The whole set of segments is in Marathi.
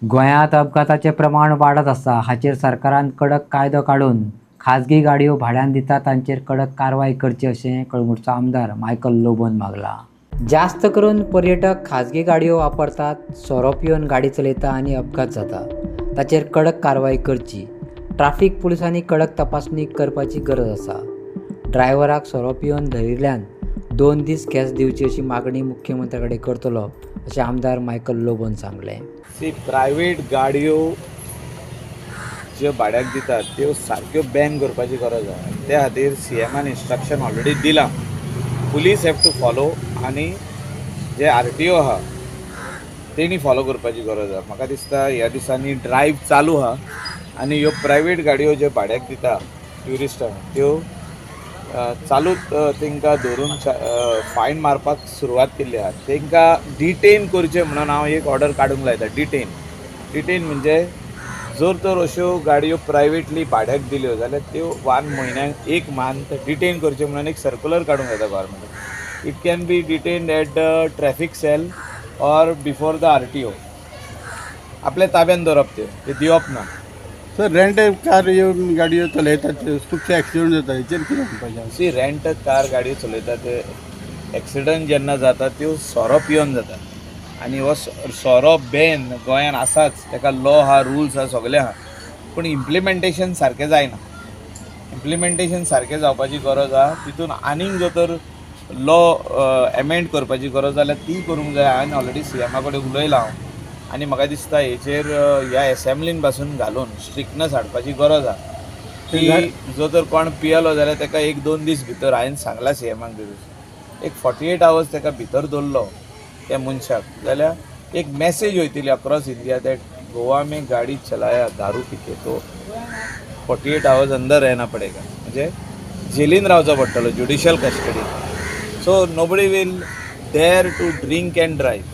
गोंयांत अपघाताचे प्रमाण वाडत आसा. हाचेर सरकारान कडक कायदो काडून खाजगी गाडयो भाड्यान दितात तांचेर कडक कारवाय करची अशें कळंगूटचो आमदार मायकल लोबोन मागला. जास्त करून पर्यटक खाजगी गाडयो वापरतात, सोरो पिवन गाडी चलयता आनी अपघात जाता. ताचेर कडक कारवाय करची. ट्राफीक पुलिसांनी कडक तपासणी करपाची गरज आसा. ड्रायव्हराक सोरो पिवन धरिल्ल्यान 2 दीस केस दिवची अशी मागणी मुख्यमंत्र्या कडेन करतलो अशें आमदार मायकल लोबोन सांगलें. प्रायवेट गाडयो ज्यो भाड्याक दितात त्यो सारक्यो बॅन करपाची गरज आसा. त्या खातीर CMन इन्स्ट्रक्शन ऑलरेडी दिलां. पुलीस हॅव टू फॉलो आनी जे RTO आहा तेणी फॉलो करपाची गरज आसा. म्हाका दिसता ह्या दिसांनी ड्रायव्ह चालू आहा आनी ह्यो प्रायवेट गाडयो ज्यो भाड्याक दिता ट्युरिस्टांक त्यो चालूच तांकां धरून फायन मारपाक सुरवात केल्ली आहा. तांकां डिटेन करचें म्हणून हांव एक ऑर्डर काडूंक लायता. डिटेन म्हणजे जर तर अश्यो गाडयो प्रायवेटली भाड्याक दिल्यो जाल्यार त्यो 1 म्हयन्याक 1 मंथ डिटेन करचें म्हणून एक सर्क्युलर काडूंक येता गव्हर्मेंटान. It can be detained at the traffic cell or before the RTO. आपल्या ताब्यान दवरप ते दिवप ना. सर रेंट कार गाडयो चलयतात खुबशे एक्सिडेंट जाता. हेचेर कितें म्हणपाचें? रेंट कार गाडयो चलयता ते एक्सिडंट जेन्ना जाता त्यो सोरो पिवन जाता आनी हो सोरो बॅन गोंयांत आसाच. ताका लॉ आहा, रुल्स आहा, सगळें आहा. पूण इम्प्लिमेंटेशन सारकें जायना. इम्प्लिमेंटेशन सारकें जावपाची गरज आहा. तितून आनीक जर तर लॉ एमेंड करपाची गरज जाल्यार ती करूंक जाय. हांवें ऑलरेडी CMा कडेन उलयलां हांव आनी म्हाका दिसता हेचेर ह्या एसेंब्लीन पासून घालून स्ट्रिक्टनस हाडपाची गरज आहा. की जो तर कोण पियलो जाल्यार ताका 1-2 दीस भितर हांवें सांगलां CMाक एक 48 आवर्स ताका भितर दवरलो त्या मनशाक जाल्यार एक मॅसेज वयतली अक्रॉस इंडिया दॅट गोवा में गाडी चलाया दारू पिके तो 48 आवर्स अंदर रहना पडेगा. म्हणजे जेलीन रावचो पडटलो, judicial custody. So nobody will dare to drink and drive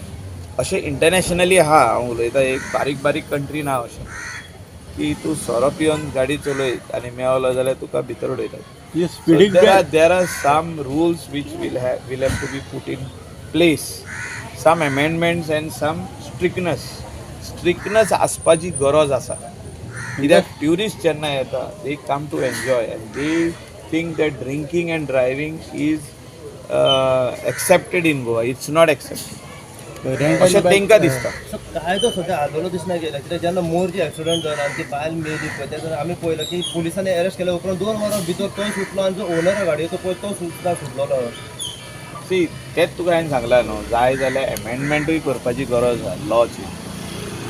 अशें इंटरनॅशनली आहा. हांव उलयतां एक बारीक कंट्रीन ना अशें की तूं सोरो पिवन गाडी चलय आनी मेवलो जाल्यार तुका भितर उडयतात. There are some rules which will have to be put in place. Some amendments and some strictness आसपाची गरज आसा. कित्याक ट्युरिस्ट जेन्ना येता they come to enjoy and they think that drinking and driving is accepted in Goa. It's not accepted अशें तांकां दिसता. कायदो सद्या आदलो दिसना गेला. कित्याक जेन्ना मोरची एक्सिडंट जालो आनी ती बायल मेली पळय तेन्ना आमी पळयलें की पुलिसांनी अरेस्ट केल्या उपरांत 2 वरां भितर तो सुटलो आनी जो ओनर आहा गाडयेचो पळय तो सुद्दां सुटलेलो. तेच तुका हांवें सांगलां न्हू. जाय जाल्यार एमेंडमेंटूय करपाची गरज आहा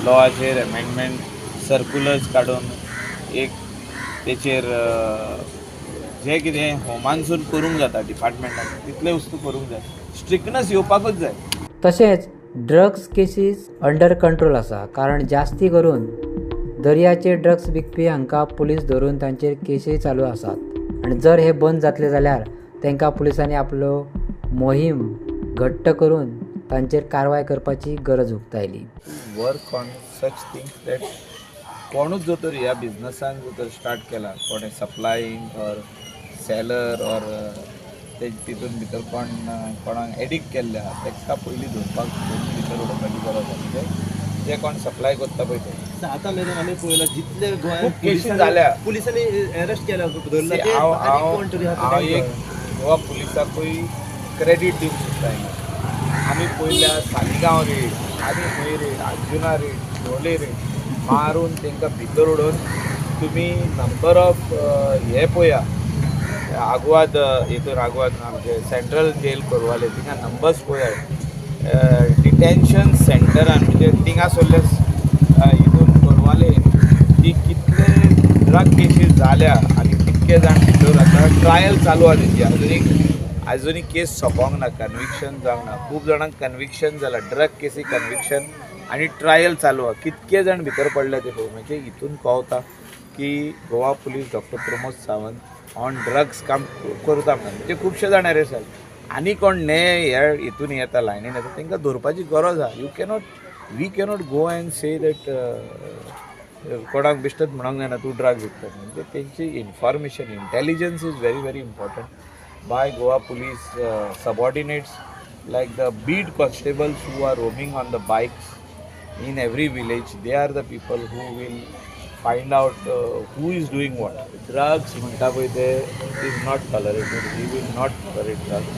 लॉचेर एमेंडमेंट सर्क्युलर्स काडून एक तेचेर जें कितें होमानसून करूंक जाता डिपार्टमेंटान तितले वस्तू करूंक जाय. स्ट्रिक्टनस येवपाकूच जाय. तशेंच ड्रग्स केसीस अंडर कंट्रोल आसा. कारण जास्ती करून दर्याचे ड्रग्स विकपी हांकां पुलीस धरून तांचेर केसी चालू आसात आनी जर हे बंद जातले जाल्यार तांकां पुलिसांनी आपलो मोहीम घट्ट करून तांचेर कारवाय करपाची गरज उक्तायली. Work on such things that कोणूच जो तर ह्या बिजनसान जो तर स्टार्ट केला कोणें सप्लायींग ऑर सेलर ऑर ते तितून भितर कोणाक एडिक्ट केल्ले आहा ताका पयलीं धरपाक भितर उडोवपाची गरज आसा. म्हणजे जे कोण सप्लाय करता पळय ते आतां मेरेन आमी पळयलां जितले गोंयांत केसी जाल्या पुलिसांनी अरेस्ट केल्या हांव एक गोवा पुलिसाकूय क्रेडीट दिवंक सोदता. आमी पयल्या सालिगांव रेड आनी खंय रेड अर्जुना रेड ढोले रेड मारून तांकां भितर उडोवन तुमी नंबर ऑफ हे पळया आग्वाद हितून आग्वाद आमचे सेंट्रल जेल कोरवाले थिंगा नंबर्स पळया. डिटेन्शन सेंटरान म्हणजे थिंगा सोल्ले हितून कोरवाले की कितले ड्रग केसीस जाल्या आनी कितके जाण भितर आतां ट्रायल चालू आहा तेजी. आजुनी केस सोंपोंक ना, कन्विक्शन जावंक ना. खूब जाणांक कन्विक्शन जाला, ड्रग केसी कन्विक्शन आनी ट्रायल चालू आहा. कितके जाण भितर पडले ते पळय. म्हणजे हितून कळटा की Goa police doctor Pramod Sawant on drugs काम करता म्हणजे खुबशे जाण अरेस्ट जाले. आनी कोण ह्या हितून येता लायनीन येता तांकां धरपाची गरज आहा. We cannot go and say that कोणाक बेश्टच म्हणूंक जायना तूं ड्रग्स विकता. म्हणजे तेंची information intelligence is very very important by Goa police subordinates like the beat constables who are roaming on the bikes in every village. They are the people who will find out who is doing what. Drugs म्हणटा पळय ते it is not tolerated. We will not tolerate drugs.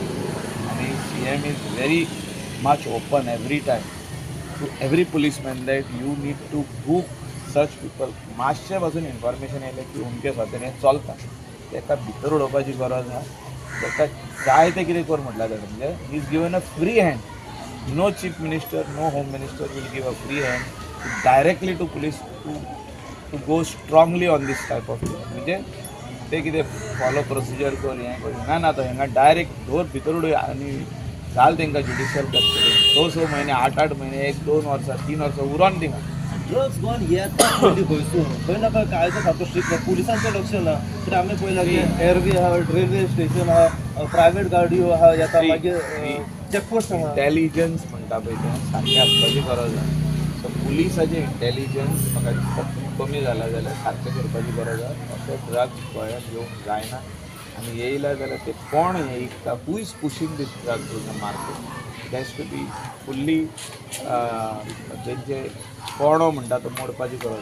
आणि CM is very much open every time to every policeman that you need to book such people. मातशे पासून इन्फॉर्मेशन येयलें की उमके स्वातेन हें चलता तेका भितर उडोवपाची गरज आहा. तेका जाय तें कितें कर म्हटल्यार जालें. म्हणजे he is given a free hand. No chief minister, no home minister will give a free hand directly to police to go strongly on this type of thing. म्हणजे ते कितें फॉलो प्रोसिजर कर हें कर ना तो हांगा डायरेक्ट डोर भितर उडोवया आनी घाल तांकां जुडिशियल कस्टडीन 6 म्हयने 8 म्हयने 1-2 वर्सां 3 वर्सां उरोन थिंगा. ड्रग्स गोवन येता पयलीं खंयसून खंय ना खंय कायदो सारको स्ट्रिक्ट पुलिसांचें लक्ष ना. तर आमी पळयलां की एअरवे आहा, रेल्वे स्टेशन आहा, प्रायवेट गाडयो आहा येता, मागीर चॅकपोस्ट हांगा. इंटेलिजन्स म्हणटा पळय तें सारकें आसपाची गरज आहा. सो पुलिसाचें इंटेलिजन्स म्हाका दिसता खूब कमी जाला जाल्यार सारकें करपाची गरज आहा. अशे ड्रग्स गोंयांत येवंक जायना आनी येयला जाल्यार ते कोण हें विकता, who is pushing these drugs in the market. It has to be fully तेंचे कोणो म्हणटा तो मोडपाची गरज आहा.